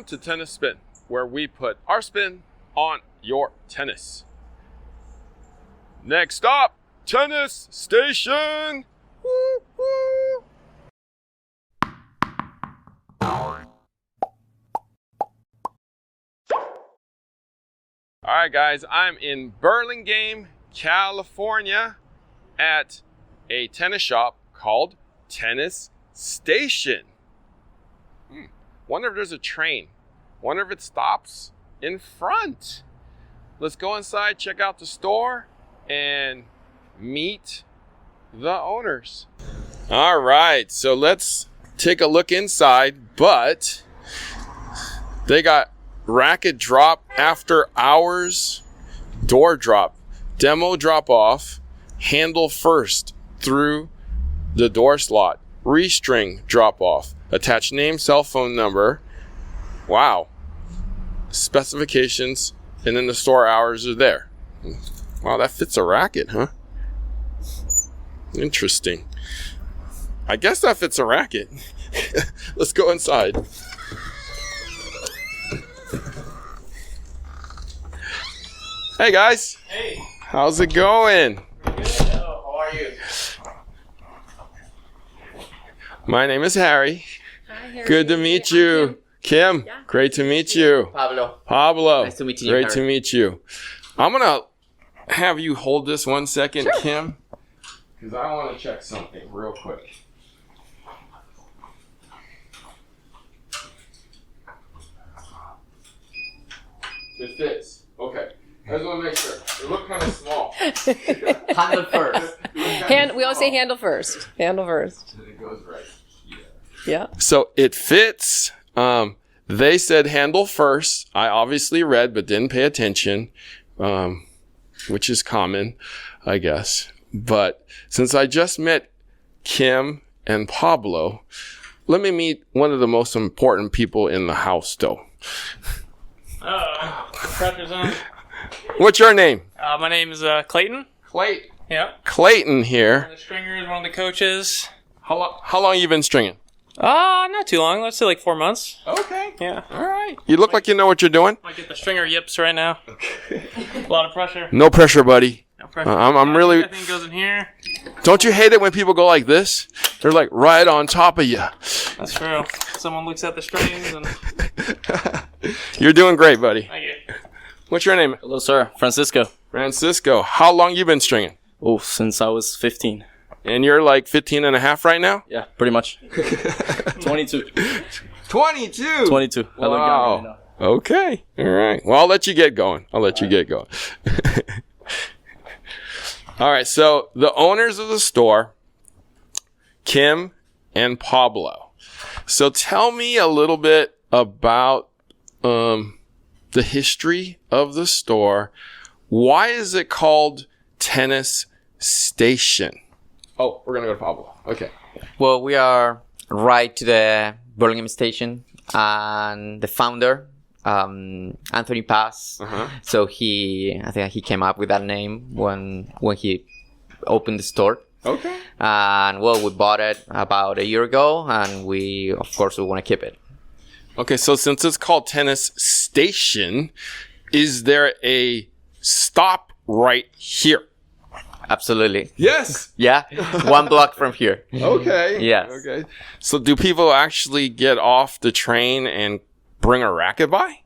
to Tennis Spin, where we put our spin on your tennis. Next stop, Tennis Station. Woo, woo. All right, guys, I'm in Burlingame, California at a tennis shop called Tennis Station. Wonder if there's a train. Wonder if it stops in front. Let's go inside, check out the store, and meet the owners. All right, so let's take a look inside, but they got racket drop after hours, door drop, demo drop off, handle first through the door slot, restring drop off, attach name, cell phone number. Wow. Specifications, and then the store hours are there. Wow, that fits a racket, huh? Interesting. I guess that fits a racket. Let's go inside. Hey guys. Hey. How's it going? Good. How are you? My name is Harry. Hi, Harry. Good to meet you. Kim. Yeah. Great to meet you. Pablo. Nice to meet you, Great Harry. to meet you. I'm going to have you hold this 1 second, Sure. Kim, because I want to check something real quick. It fits. Okay. I just want to make sure. It looked kind of small. Handle first. We always say handle first. Handle first. It goes right. Yeah. So it fits. They said handle first. I obviously read but didn't pay attention, which is common, I guess. But since I just met Kim and Pablo, let me meet one of the most important people in the house, though. Pressure's on. What's your name? My name is Clayton. Clayton. Yeah. Clayton here. The stringer is one of the coaches. How long you been stringing? Not too long. Let's say like 4 months. Okay. Yeah. All right. You look like you know what you're doing. Might get the stringer yips right now. A lot of pressure. No pressure, buddy. No pressure. I'm really. I think it goes in here. Don't you hate it when people go like this? They're like right on top of you. That's true. Someone looks at the strings and. You're doing great, buddy. Thank you. What's your name? Hello, sir. Francisco. Francisco. How long you been stringing? Oh, since I was 15. And you're like 15 and a half right now? Yeah, pretty much. 22. 22. 22. I look young right now. Okay. All right. Well, I'll let you get going. All right. So the owners of the store, Kim and Pablo. So tell me a little bit about the history of the store. Why is it called Tennis Station? Oh, we're going to go to Pablo. Okay. Well, we are right to the Burlingame station, and the founder, Anthony Paz. So I think he came up with that name when he opened the store. Okay. And well, we bought it about a year ago, and we want to keep it. Okay, so since it's called Tennis Station, is there a stop right here? Absolutely. Yes. Yeah, 1 block from here. Okay. Yes. Okay. So do people actually get off the train and bring a racket by?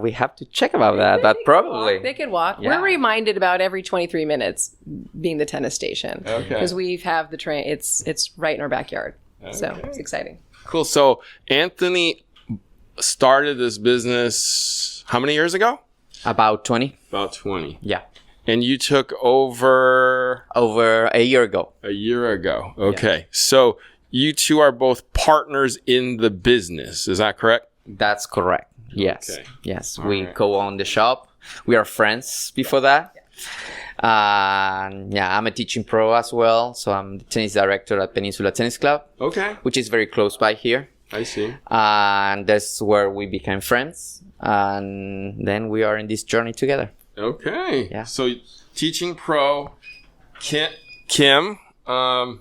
We have to check about that, but probably. They could walk. Yeah. We're reminded about every 23 minutes being the tennis station. Okay. Because we have the train. It's right in our backyard. So Okay. it's exciting. Cool. So Anthony started this business how many years ago? About 20. About 20. Yeah. And you took over Over a year ago. a year ago. Okay. So you two are both partners in the business. Is that correct? That's correct. Yes. Okay. Yes. All We right. co-own the shop. We are friends before that. Yeah, I'm a teaching pro as well. So I'm the tennis director at Peninsula Tennis Club, Okay. which is very close by here. I see. And that's where we became friends. And then we are in this journey together. Okay. Yeah. So teaching pro, Kim, are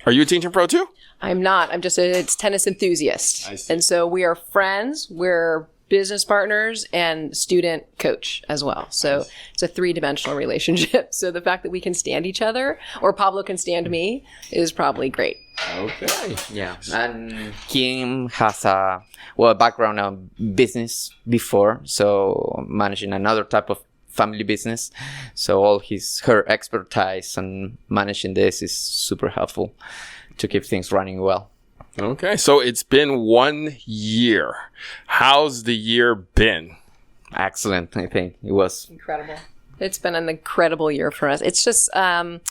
you a teaching pro too? I'm not. I'm just a tennis enthusiast. I see. And so we are friends, we're business partners, and student coach as well. So it's a 3-dimensional relationship. So the fact that we can stand each other, or Pablo can stand me, is probably great. Okay. Yeah, and Kim has a background on business before, so managing another type of family business. So all her expertise on managing this is super helpful to keep things running well. Okay, so it's been 1 year. How's the year been? Excellent, I think it was. Incredible. It's been an incredible year for us. It's just, the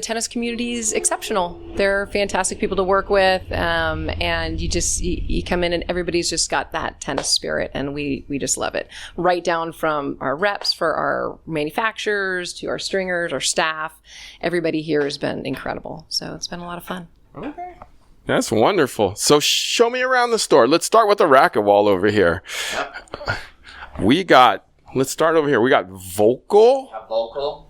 tennis community is exceptional. They're fantastic people to work with, and you come in and everybody's just got that tennis spirit, and we just love it. Right down from our reps for our manufacturers to our stringers, our staff, everybody here has been incredible. So it's been a lot of fun. Okay. That's wonderful. So show me around the store. Let's start with the racket wall over here. Yep. Let's start over here. We got Vocal. Vocal.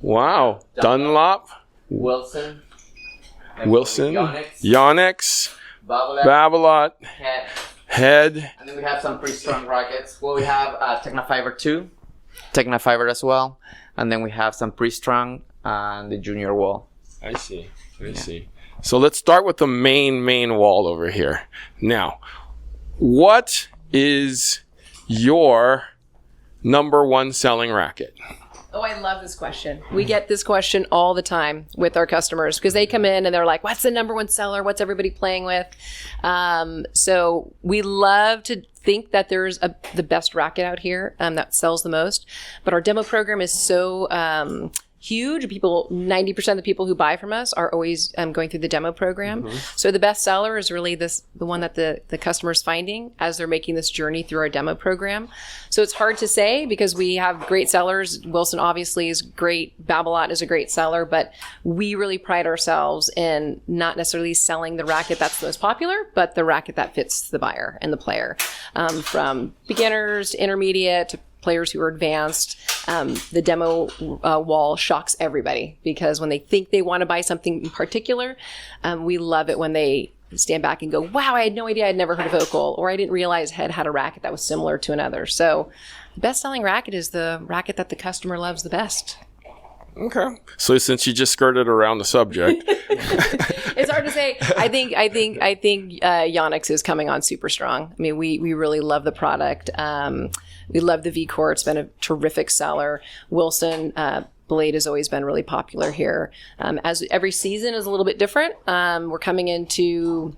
Wow. Dunlop. Wilson. Yonex. Babolat. Head. And then we have some pretty strong rackets. Well, we have Technofiber 2. Technofiber as well. And then we have some pretty strong and the junior wall. I see. So let's start with the main wall over here. Now, what is your number one selling racket? Oh, I love this question. We get this question all the time with our customers because they come in and they're like, what's the number one seller? What's everybody playing with? So we love to think that there's the best racket out here that sells the most. But our demo program is so huge. 90% of the people who buy from us are always going through the demo program. Mm-hmm. So the best seller is really the one that the customer's finding as they're making this journey through our demo program. So it's hard to say because we have great sellers. Wilson obviously is great. Babolat is a great seller, but we really pride ourselves in not necessarily selling the racket that's the most popular, but the racket that fits the buyer and the player. From beginners to intermediate to players who are advanced. The demo wall shocks everybody because when they think they want to buy something in particular, we love it when they stand back and go, wow, I had no idea. I'd never heard of Vocal, or I didn't realize Head had a racket that was similar to another. So the best-selling racket is the racket that the customer loves the best. Okay. So since you just skirted around the subject. It's hard to say. I think Yonex is coming on super strong. I mean, we really love the product. We love the V-Core. It's been a terrific seller. Wilson Blade has always been really popular here. As every season is a little bit different. We're coming into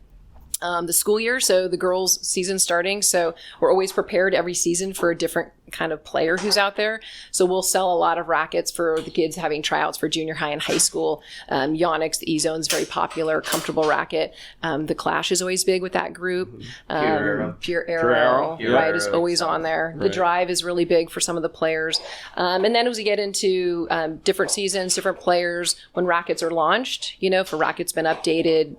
the school year, so the girls' season starting. So we're always prepared every season for a different kind of player who's out there. So we'll sell a lot of rackets for the kids having tryouts for junior high and high school. Yonex, the E-Zone is very popular, comfortable racket. The Clash is always big with that group. Pure Arrow, right, is always on there. Right. The Drive is really big for some of the players. And then as we get into different seasons, different players, when rackets are launched, for rackets been updated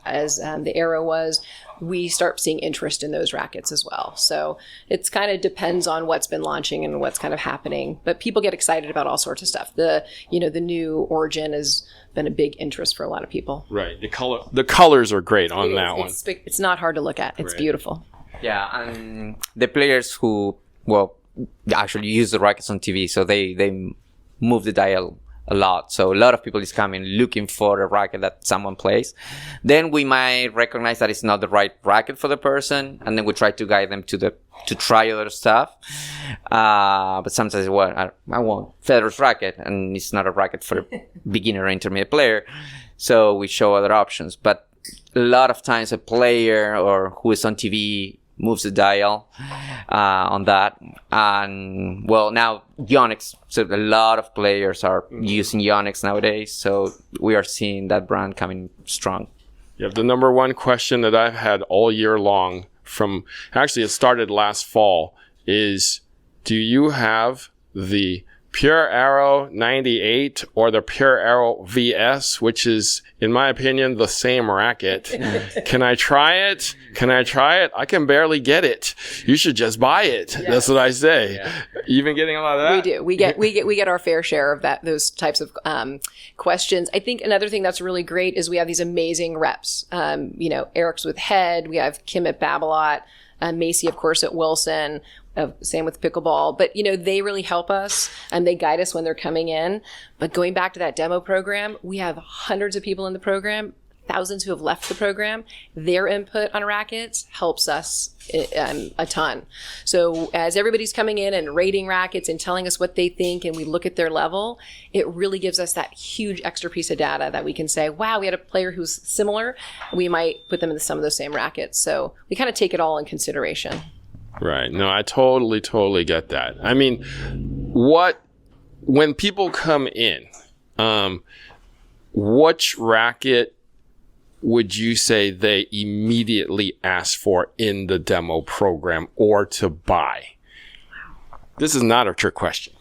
as the Arrow was, we start seeing interest in those rackets as well. So it's kind of depends on what's been launching and what's kind of happening. But people get excited about all sorts of stuff. The new Origin has been a big interest for a lot of people. Right. The colors are great on that one. It's not hard to look at. It's beautiful. Yeah, and the players who actually use the rackets on TV, so they move the dial a lot. So a lot of people is coming looking for a racket that someone plays. Then we might recognize that it's not the right racket for the person, and then we try to guide them to try other stuff. But sometimes, I want Federer's racket, and it's not a racket for a beginner or intermediate player. So we show other options. But a lot of times a player or who is on TV moves the dial on that. And now Yonex, so a lot of players are using Yonex nowadays, so we are seeing that brand coming strong. Yeah, the number one question that I've had all year long it started last fall, is do you have the Pure Arrow 98 or the Pure Arrow VS, which is, in my opinion, the same racket. Can I try it? I can barely get it. You should just buy it. Yeah. That's what I say. Yeah. You been getting a lot of that? We do. We get our fair share of those types of questions. I think another thing that's really great is we have these amazing reps. Eric's with Head. We have Kim at Babolat. Macy, of course, at Wilson. Same with pickleball. But, they really help us and they guide us when they're coming in. But going back to that demo program, we have hundreds of people in the program, thousands who have left the program. Their input on rackets helps us a ton. So as everybody's coming in and rating rackets and telling us what they think and we look at their level, it really gives us that huge extra piece of data that we can say, wow, we had a player who's similar. We might put them in some of those same rackets. So we kind of take it all in consideration. Right. No, I totally get that. I mean, when people come in, which racket would you say they immediately ask for in the demo program or to buy? Wow. This is not a trick question.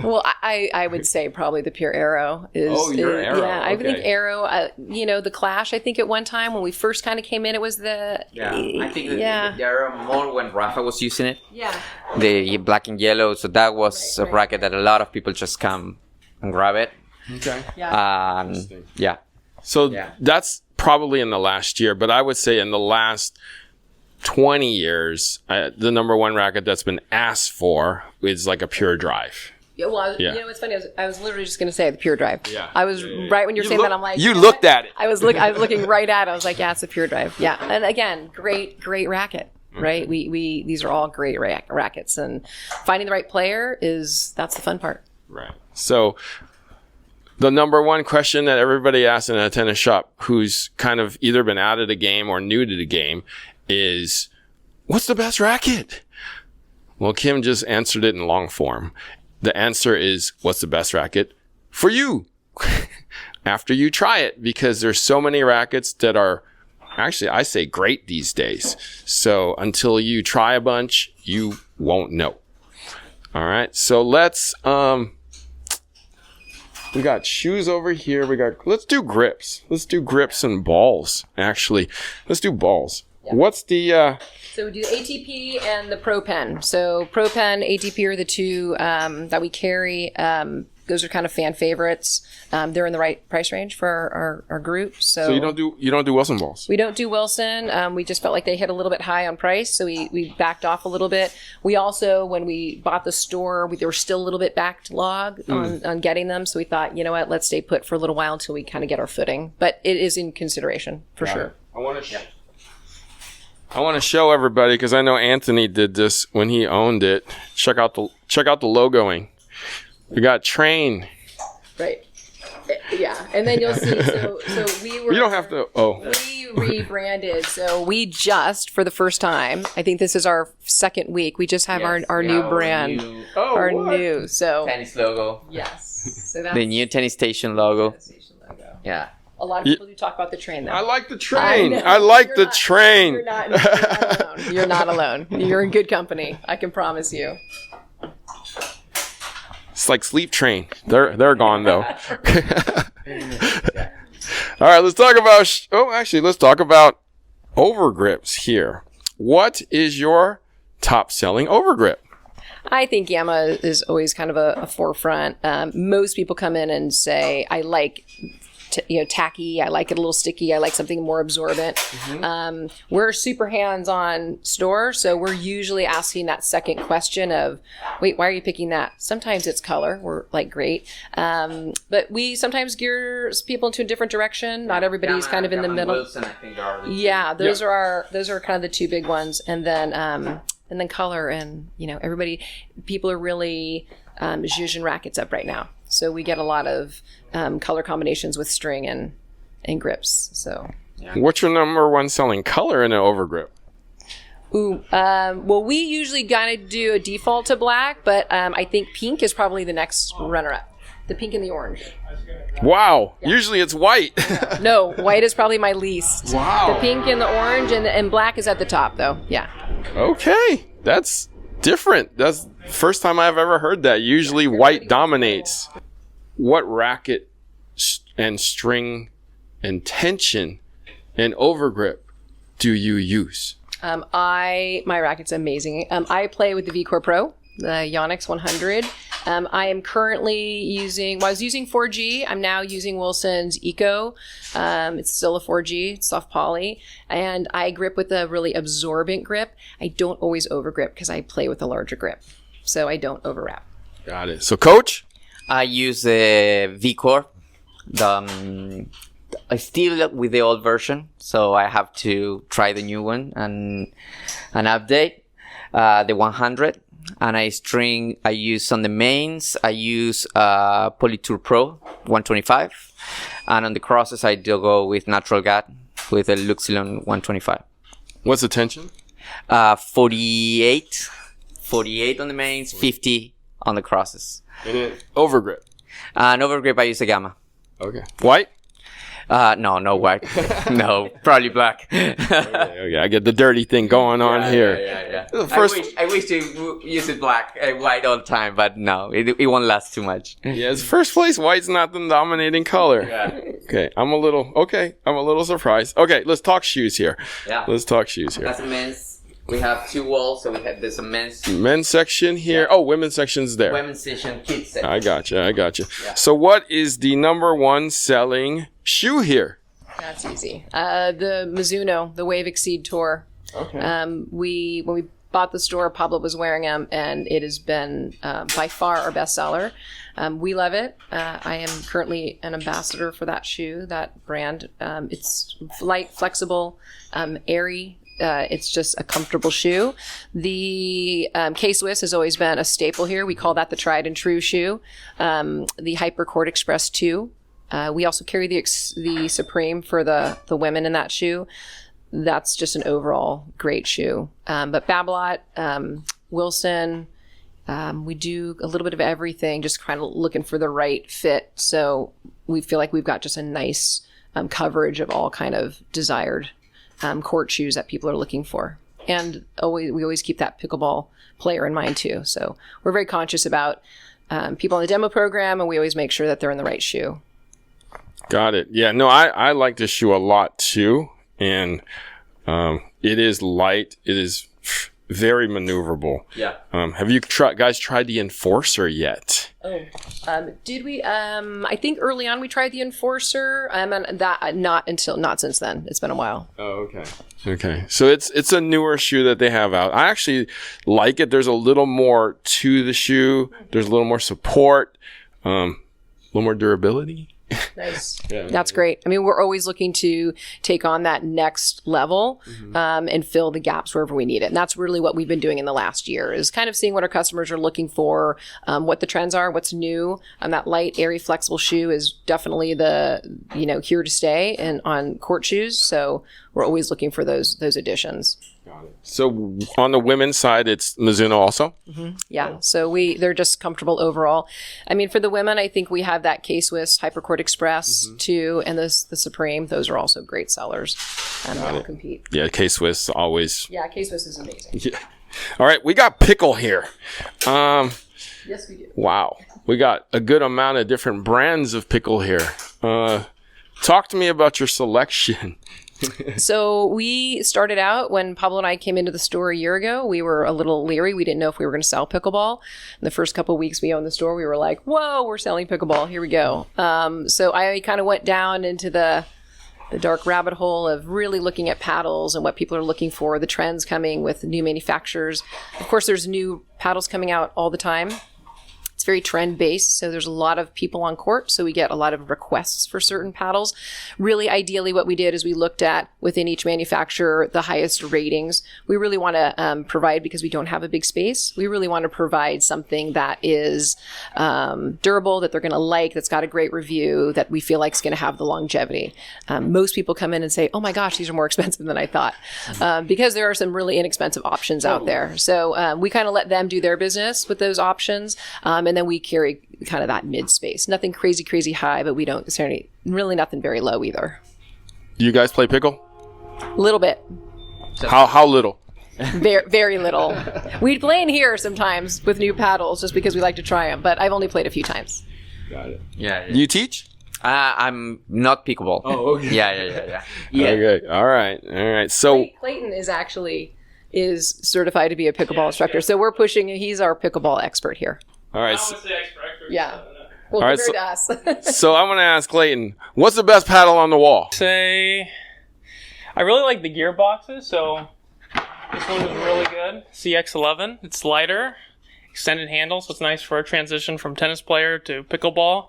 Well, I would say probably the Pure Arrow is. Oh, your Arrow. Yeah, I think Arrow. The Clash. I think at one time when we first kind of came in, it was the. Yeah, I think the Arrow more when Rafa was using it. Yeah. The black and yellow, so that was a racket that a lot of people just come and grab it. Okay. Yeah. Yeah. So that's probably in the last year, but I would say in the last 20 years, the number one racket that's been asked for is like a Pure Drive. Yeah, well, it's funny. I was literally just going to say the Pure Drive. Yeah. I was right when you're saying that. I'm like, you looked at it. I was looking right at it. I was like, yeah, it's a Pure Drive. Yeah, and again, great racket. Right? We these are all great rackets, and finding the right player that's the fun part. Right. So the number one question that everybody asks in a tennis shop who's kind of either been out of the game or new to the game is, what's the best racket? Well, Kim just answered it in long form. The answer is, what's the best racket for you after you try it? Because there's so many rackets that are actually, I say, great these days. So until you try a bunch, you won't know. All right. So let's, we got shoes over here. Let's do grips. Let's do grips and balls, actually. Let's do balls. Yeah. What's the... So we do the ATP and the Pro Pen. So Pro Pen, ATP are the two that we carry. Those are kind of fan favorites. They're in the right price range for our group. So you don't do Wilson balls? We don't do Wilson. We just felt like they hit a little bit high on price, so we backed off a little bit. We also, when we bought the store, they were still a little bit backlogged on getting them. So we thought, you know what, let's stay put for a little while until we kind of get our footing. But it is in consideration for sure. I want to show everybody, because I know Anthony did this when he owned it. Check out the logoing. We got Train. Right. Yeah, and then you'll see. So we were. You don't have to. Oh. We rebranded. So we just, for the first time, I think this is our second week. We just have our new brand. New. So tennis logo. Yes. So that's the new tennis station logo. Tennis station logo. Yeah. A lot of people do talk about the Train, though. I like the Train. I like the Train. You're not alone. You're not alone. You're in good company. I can promise you. It's like Sleep Train. They're gone though. All right, let's talk about overgrips here. What is your top selling overgrip? I think Yama is always kind of a forefront. Most people come in and say, I like tacky. I like it a little sticky. I like something more absorbent. Mm-hmm. We're a super hands-on store, so we're usually asking that second question of, wait, why are you picking that? Sometimes it's color. We're like, great. But we sometimes gear people into a different direction. Not everybody's kind of in the middle. Wilson, I think, are those are kind of the two big ones. And then color, and people are really zhuzhen rackets up right now. So we get a lot of color combinations with string and grips. So, what's your number one selling color in an overgrip? Well, we usually kind of do a default to black, but I think pink is probably the next runner-up. The pink and the orange. Wow. Yeah. Usually it's white. No, white is probably my least. Wow. The pink and the orange and black is at the top, though. Yeah. Okay. That's different. That's the first time I've ever heard that. Usually white dominates. What racket and string and tension and overgrip do you use? My racket's amazing. I play with the VCore Pro, the Yonex 100. I am currently using, I was using 4G. I'm now using Wilson's Eco. It's still a 4G, it's soft poly. And I grip with a really absorbent grip. I don't always overgrip because I play with a larger grip. So I don't overwrap. Got it. So, Coach? I use the V-Core. I still with the old version, so I have to try the new one and update the 100. And I use on the mains, I use Polytour Pro 125. And on the crosses, I do go with Natural Gut with a Luxilon 125. What's the tension? 48 on the mains, 50 on the crosses. And then overgrip? And overgrip, I use a Gamma. Okay. White? No white. No, probably black. Okay, I get the dirty thing going on here. Yeah. The first... I wish to use it black, white all the time, but no, it won't last too much. Yeah, it's first place. White's not the dominating color. Yeah. Okay, I'm a little surprised. Okay, let's talk shoes here. Yeah. Let's talk shoes here. That's a men's. We have two walls, so there's a men's section here. Yeah. Oh, women's section's there. Women's section, kids section. I got you. Yeah. So what is the number one selling shoe here? That's easy. The Mizuno, the Wave Exceed Tour. Okay. When we bought the store, Pablo was wearing them, and it has been by far our best seller. We love it. I am currently an ambassador for that shoe, that brand. It's light, flexible, airy. It's just a comfortable shoe. The K-Swiss has always been a staple here. We call that the tried and true shoe. The Hypercord Express 2. We also carry the Supreme for the women in that shoe. That's just an overall great shoe. But Babolat, Wilson, we do a little bit of everything, just kind of looking for the right fit. So we feel like we've got just a nice coverage of all kind of desired court shoes that people are looking for. And we always keep that pickleball player in mind too. So we're very conscious about people in the demo program, and we always make sure that they're in the right shoe. Got it. Yeah, no, I like this shoe a lot too. And it is light. It is very maneuverable. Yeah. Have you guys tried the Enforcer yet? Did we? I think early on we tried the Enforcer, and that not since then. It's been a while. Oh, okay. So it's a newer shoe that they have out. I actually like it. There's a little more to the shoe. There's a little more support, a little more durability. Nice. Yeah, that's great. I mean, we're always looking to take on that next level and fill the gaps wherever we need it. And that's really what we've been doing in the last year, is kind of seeing what our customers are looking for, what the trends are, what's new. That light, airy, flexible shoe is definitely here to stay and on court shoes. So we're always looking for those additions. Got it. So on the women's side, it's Mizuno also? Mm-hmm. Yeah. So they're just comfortable overall. I mean, for the women, I think we have that K-Swiss Hypercord Express too, and the Supreme. Those are also great sellers. They'll compete. Yeah, K-Swiss always. Yeah, K-Swiss is amazing. Yeah. All right, we got pickle here. Yes, we do. Wow. We got a good amount of different brands of pickle here. Talk to me about your selection. So we started out when Pablo and I came into the store a year ago. We were a little leery. We didn't know if we were going to sell pickleball. In the first couple of weeks we owned the store, we were like, whoa, we're selling pickleball. Here we go. So I kind of went down into the dark rabbit hole of really looking at paddles and what people are looking for, the trends coming with new manufacturers. Of course, there's new paddles coming out all the time. It's very trend based, so there's a lot of people on court, so we get a lot of requests for certain paddles. Really, ideally, what we did is we looked at within each manufacturer the highest ratings. We really want to provide, because we don't have a big space, we really want to provide something that is durable, that they're going to like, that's got a great review, that we feel like is going to have the longevity. Most people come in and say, oh my gosh, these are more expensive than I thought, because there are some really inexpensive options out there. So we kind of let them do their business with those options. And then we carry kind of that mid space. Nothing crazy high, but we don't really nothing very low either. Do you guys play pickle? A little bit. How little? Very, very little. We'd play in here sometimes with new paddles just because we like to try them, but I've only played a few times. Got it. Yeah. You teach? I'm not pickleball. Oh, okay. Yeah. Okay. All right. So Clayton is certified to be a pickleball instructor, so we're pushing. He's our pickleball expert here. all right. I would say expert. Yeah. Well, All right, compared to us. So I'm gonna ask Clayton, what's the best paddle on the wall? Say, I really like the gearboxes, so this one is really good. CX11. It's lighter, extended handle, so it's nice for a transition from tennis player to pickleball.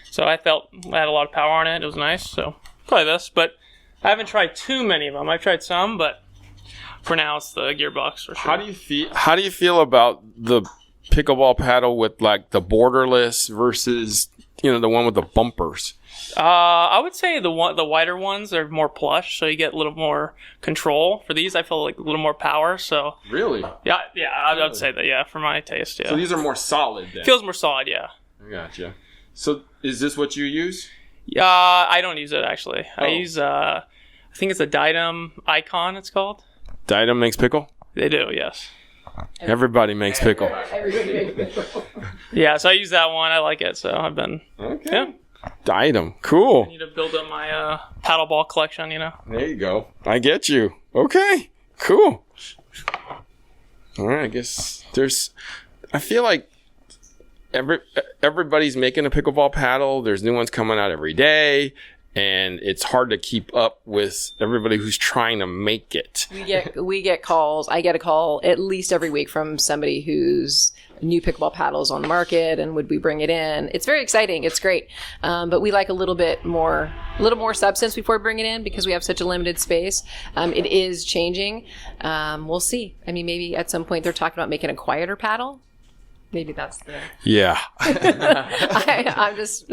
So I felt I had a lot of power on it. It was nice. So probably this, but I haven't tried too many of them. I've tried some, but for now it's the gearbox for sure. How do you feel about the pickleball paddle with like the borderless versus the one with the bumpers? I would say the wider ones are more plush, so you get a little more control. For these, I feel like a little more power. So Really? yeah, I would say that. Yeah, for my taste. Yeah, So these are more solid then. feels more solid. Yeah. I gotcha. So is this what you use? Yeah, I don't use it actually. Oh. I use I think it's a Diadem Icon. It's called. Diadem makes pickle? They do, yes. Everybody makes pickle. Yeah, so I use that one. I like it. So I've been Okay. Diadem. Cool. need to build up my paddleball collection. There you go. I get you. Okay. Cool. All right. I guess I feel like everybody's making a pickleball paddle. There's new ones coming out every day. And it's hard to keep up with everybody who's trying to make it. We get calls. I get a call at least every week from somebody who's new pickleball paddles on the market, and would we bring it in? It's very exciting. It's great, but we like a little more substance before we bring it in because we have such a limited space. It is changing. We'll see. I mean, maybe at some point they're talking about making a quieter paddle. Maybe that's the. Yeah. I'm just.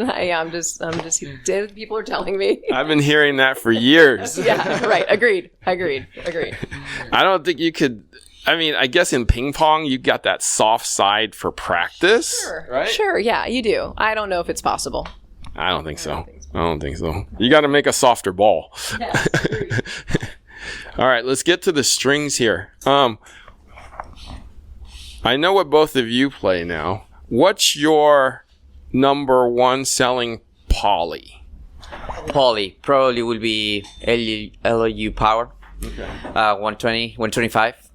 People are telling me. I've been hearing that for years. Yeah. Right. Agreed. I don't think you could. I mean, I guess in ping pong, you got that soft side for practice. Sure. Right? Sure. Yeah, you do. I don't know if it's possible. I don't think so. You got to make a softer ball. Yeah. All right, let's get to the strings here. I know what both of you play now. What's your number one selling poly? Poly probably will be LOU Power. Okay. 120, 125.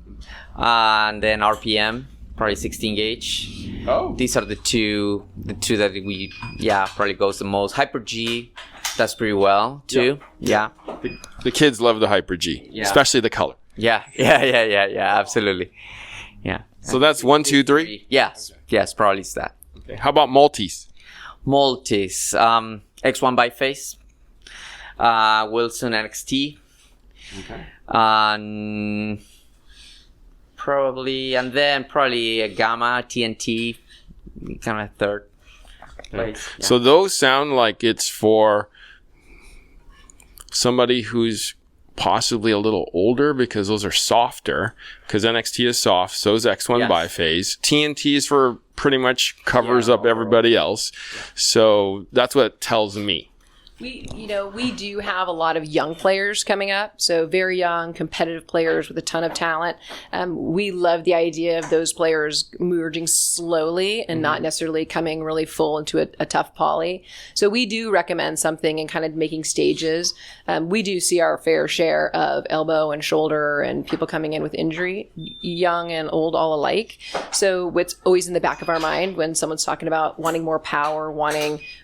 And then RPM, probably 16 gauge. Oh. These are the two that we, probably goes the most. Hyper G, does pretty well too. Yeah. The kids love the Hyper G, especially the color. Yeah, absolutely. Yeah. So that's 1, 2, 3? Yes, probably it's that. Okay. How about multis? Multis, X1 by Face, Wilson NXT, Okay. probably a Gamma TNT, kind of third place. Yeah. So those sound like it's for somebody who's possibly a little older because those are softer, because NXT is soft, so is X1 biphase. TNT is for pretty much covers up everybody else. So that's what it tells me. We do have a lot of young players coming up, so very young, competitive players with a ton of talent. We love the idea of those players merging slowly and not necessarily coming really full into a tough poly. So we do recommend something and kind of making stages. We do see our fair share of elbow and shoulder and people coming in with injury, young and old all alike. So what's always in the back of our mind when someone's talking about wanting more power,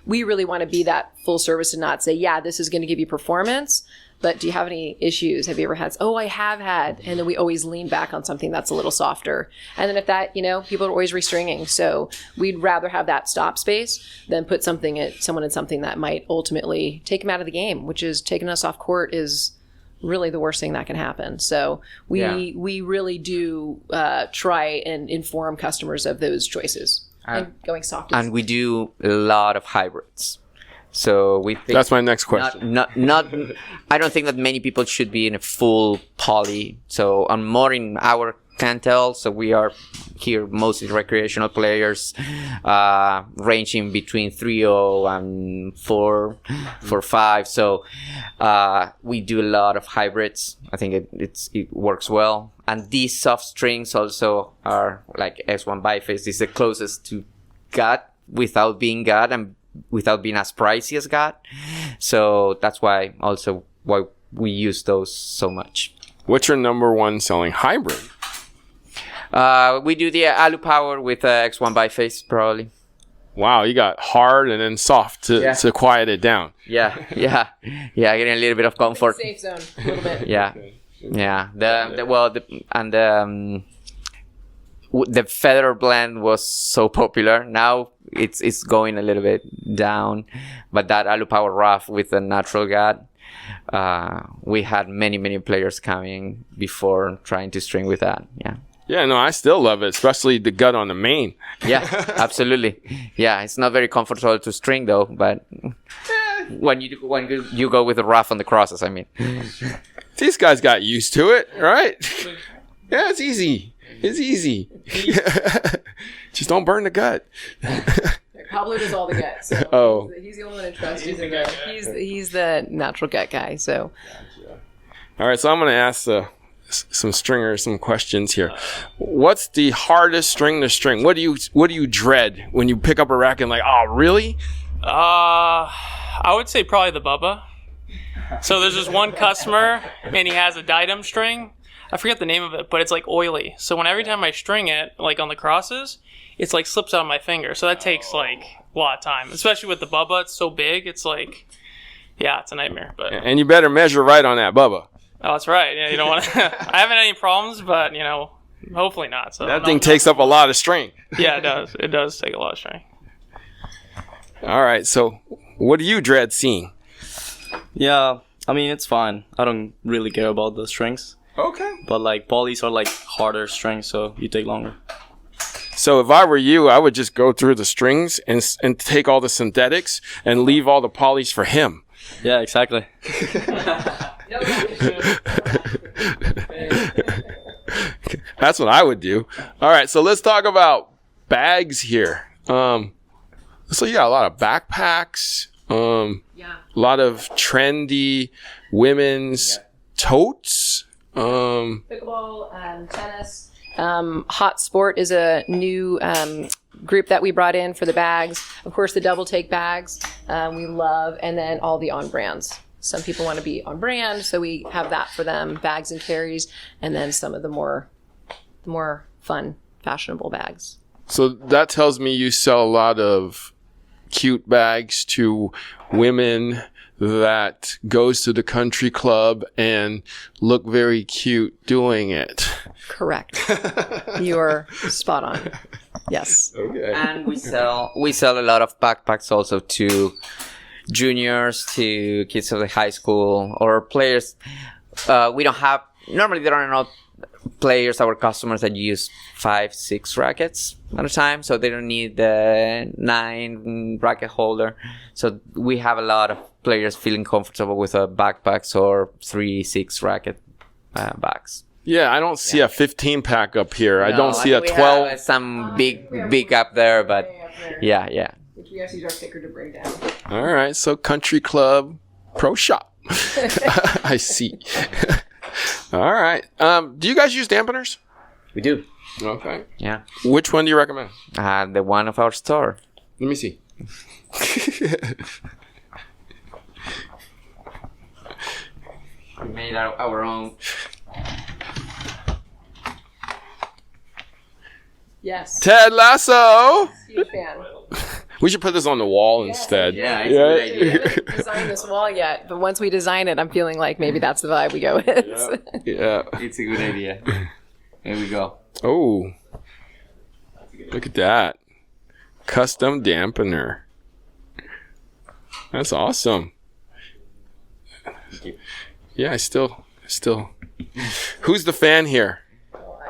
we really want to be that full service and not say, this is going to give you performance, but do you have any issues? Have you ever had? Oh, I have had. And then we always lean back on something that's a little softer. And then if that, people are always restringing. So we'd rather have that stop space than put someone in something that might ultimately take them out of the game, which is taking us off court is really the worst thing that can happen. So we really do try and inform customers of those choices and going soft. And we do a lot of hybrids. So we think that's my next question. Not I don't think that many people should be in a full poly. So more in our can tell. So we are here mostly recreational players, ranging between 3.0 and 4.5. So we do a lot of hybrids. I think it works well. And these soft strings also are like X1 biface. This is the closest to gut without being gut and without being as pricey as gut. So that's why we use those so much. What's your number one selling hybrid? We do the Alu Power with X1 biface probably. Wow, you got hard and then soft to quiet it down. Yeah, getting a little bit of comfort. Safe zone, a little bit. Yeah. The feather blend was so popular. Now it's going a little bit down, but that Alu Power rough with the natural gut, we had many players coming before trying to string with that. Yeah, no, I still love it, especially the gut on the main. Yeah, absolutely. Yeah, it's not very comfortable to string though, but when you go with the rough on the crosses, I mean. These guys got used to it, right? Yeah, it's easy. It's easy. Just don't burn the gut. Pablo does all the gut. So he's the only one I trust. He's the natural gut guy. So. All right, so I'm going to ask some stringers some questions here. What's the hardest string to string? What do you dread when you pick up a racket and like, oh, really? I would say probably the Bubba. So there's this one customer, and he has a Diadem string. I forget the name of it, but it's like oily. So every time I string it, like on the crosses, it's like slips out of my finger. So that takes like a lot of time, especially with the Bubba. It's so big. It's like, yeah, it's a nightmare. But and you better measure right on that Bubba. Oh, that's right. Yeah, you don't want to. I haven't had any problems, but hopefully not. So that thing takes up a lot of strength. Yeah, it does. It does take a lot of strength. All right. So, what do you dread seeing? Yeah, I mean, it's fine. I don't really care about the strings. Okay. But like polys are like harder strings, so you take longer. So if I were you, I would just go through the strings and take all the synthetics and leave all the polys for him. Yeah, exactly. That's what I would do. All right, so let's talk about bags here. So you got a lot of backpacks, a lot of trendy women's totes. Pickleball, tennis. Hot Sport is a new group that we brought in for the bags. Of course, the double take bags we love, and then all the on brands. Some people want to be on brand, so we have that for them, bags and carries, and then some of the more fun, fashionable bags. So that tells me you sell a lot of cute bags to women that goes to the country club and look very cute doing it. Correct. You're spot on. Yes. Okay. And we sell a lot of backpacks also to juniors, to kids of the high school, or players. We don't have, normally there are not players, our customers, that use 5-6 rackets at a time, so they don't need the 9 racket holder. So we have a lot of players feeling comfortable with backpacks or 3-6 racket bags. Yeah, I don't see a 15 pack up here. No, I don't see a we 12. have some big up there, but yeah. Which we actually use our sticker to bring down. All right, so country club, pro shop. I see. All right. Do you guys use dampeners? We do. Okay. Yeah. Which one do you recommend? The one of our store. Let me see. We made our own. Yes. Ted Lasso. Huge fan. We should put this on the wall instead. Yeah, it's a good idea. We haven't designed this wall yet, but once we design it, I'm feeling like maybe that's the vibe we go with. Yeah. It's a good idea. Here we go. Oh. Look at that. Custom dampener. That's awesome. Yeah, I still. Who's the fan here?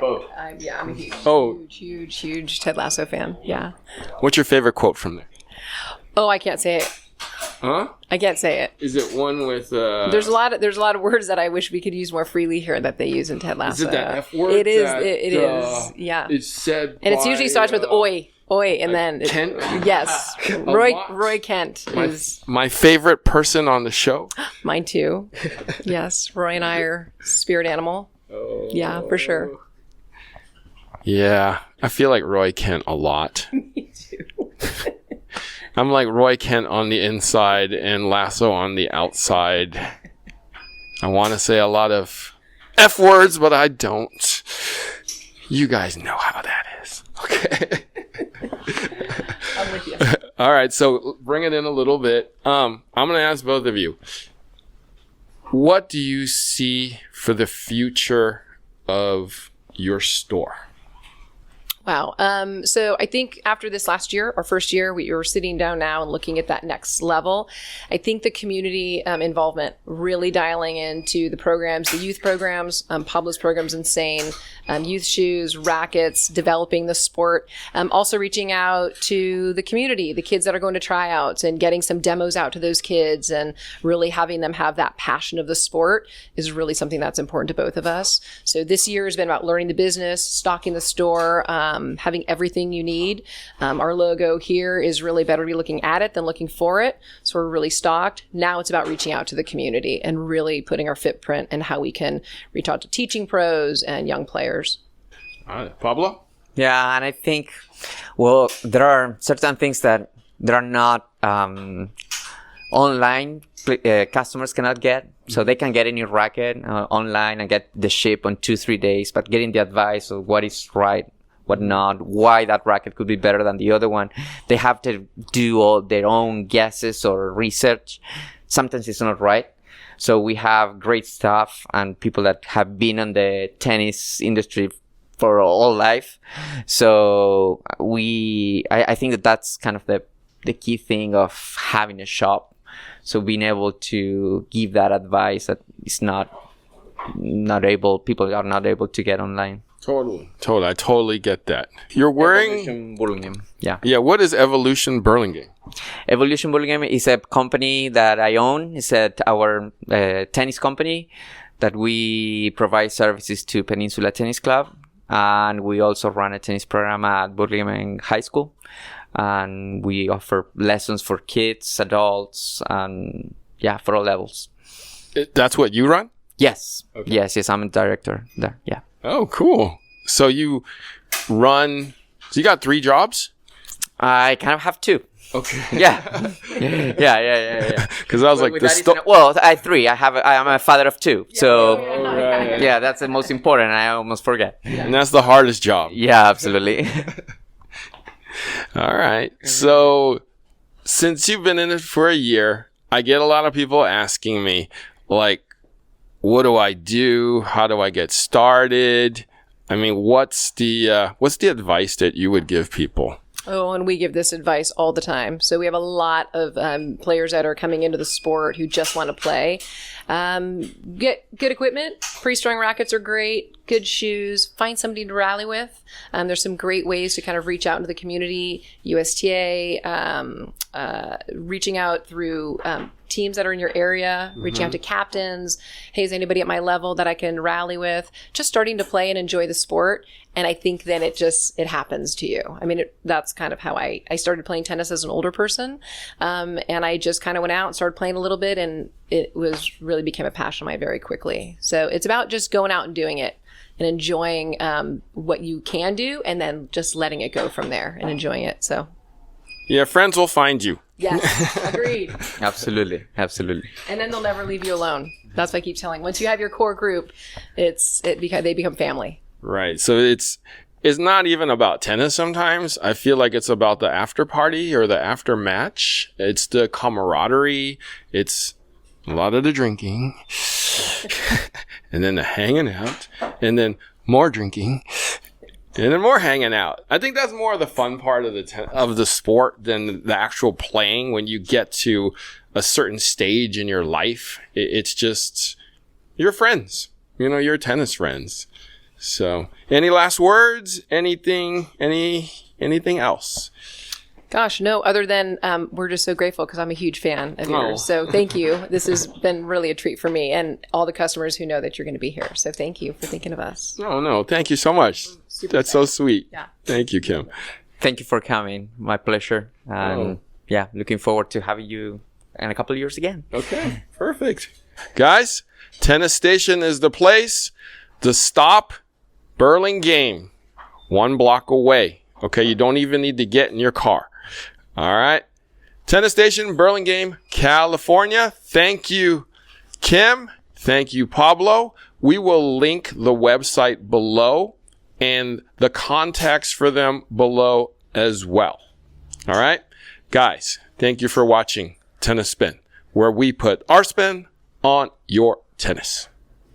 I'm a huge Ted Lasso fan. Yeah. What's your favorite quote from there? Oh, I can't say it. Huh? I can't say it. Is it one with? There's a lot of words that I wish we could use more freely here that they use in Ted Lasso. Is it that F word? It is. That, It is. Yeah. It's said. And it's usually starts with oi, and then Kent. yes, Roy Kent is My favorite person on the show. mine too. Yes, Roy and I are spirit animal. Oh. Yeah, for sure. Yeah, I feel like Roy Kent a lot. Me too. I'm like Roy Kent on the inside and Lasso on the outside. I want to say a lot of F words, but I don't. You guys know how that is. Okay. I'm with you. All right, so bring it in a little bit. I'm going to ask both of you. What do you see for the future of your store? Wow. So I think after this last year, our first year, we were sitting down now and looking at that next level. I think the community involvement, really dialing into the programs, the youth programs, Pablo's program's insane, youth shoes, rackets, developing the sport, also reaching out to the community, the kids that are going to tryouts and getting some demos out to those kids and really having them have that passion of the sport is really something that's important to both of us. So this year has been about learning the business, stocking the store, having everything you need. Our logo here is really better to be looking at it than looking for it. So we're really stocked. Now it's about reaching out to the community and really putting our footprint and how we can reach out to teaching pros and young players. Pablo? Yeah, and I think, well, there are certain things that are not online customers cannot get. So they can get any racket online and get the ship on 2-3 days, but getting the advice of what is right, what not, why that racket could be better than the other one, they have to do all their own guesses or research. Sometimes it's not right. So we have great staff and people that have been in the tennis industry for all life. So I think that's kind of the key thing of having a shop. So being able to give that advice that is people are not able to get online. Totally. I totally get that. You're wearing... Evolution Burlingame. Yeah. Yeah, what is Evolution Burlingame? Evolution Burlingame is a company that I own. It's our tennis company that we provide services to Peninsula Tennis Club. And we also run a tennis program at Burlingame High School. And we offer lessons for kids, adults, and for all levels. That's what you run? Yes. Okay. Yes, I'm a director there. Yeah. Oh, cool. So you got 3 jobs? I kind of have 2. Okay. Yeah. Yeah. Because I was like, I have 3. I am a father of 2. So, yeah, that's the most important. I almost forget. And that's the hardest job. Yeah, absolutely. All right. So, since you've been in it for a year, I get a lot of people asking me, like, what do I do? How do I get started? I mean, what's the advice that you would give people? Oh, and we give this advice all the time. So we have a lot of players that are coming into the sport who just want to play. Get good equipment. Pre-strung rackets are great. Good shoes. Find somebody to rally with. There's some great ways to kind of reach out into the community. USTA, reaching out through teams that are in your area, reaching out to captains. Hey, is anybody at my level that I can rally with? Just starting to play and enjoy the sport. And I think then it happens to you. I mean, that's kind of how I started playing tennis as an older person. And I just kind of went out and started playing a little bit, and it really became a passion of mine very quickly. So it's about just going out and doing it and enjoying what you can do, and then just letting it go from there and enjoying it. So yeah, friends will find you. Yes, agreed. Absolutely. And then they'll never leave you alone. That's what I keep telling. Once you have your core group, they become family. Right. So it's not even about tennis sometimes. I feel like it's about the after party or the after match. It's the camaraderie. It's a lot of the drinking. And then the hanging out. And then more drinking. And then more hanging out. I think that's more of the fun part of the sport than the actual playing. When you get to a certain stage in your life, it's just you're friends. You're tennis friends. So, any last words? Anything else? Gosh, no, other than we're just so grateful because I'm a huge fan of yours. So thank you. This has been really a treat for me and all the customers who know that you're going to be here. So thank you for thinking of us. Oh, no. Thank you so much. That's so sweet. Yeah. Thank you, Kim. Thank you for coming. My pleasure. And yeah, looking forward to having you in a couple of years again. Okay, perfect. Guys, Tennis Station is the place. The stop, Burlingame, 1 block away. Okay, you don't even need to get in your car. All right. Tennis Station, Burlingame, California. Thank you, Kim. Thank you, Pablo. We will link the website below and the contacts for them below as well. All right. Guys, thank you for watching Tennis Spin, where we put our spin on your tennis.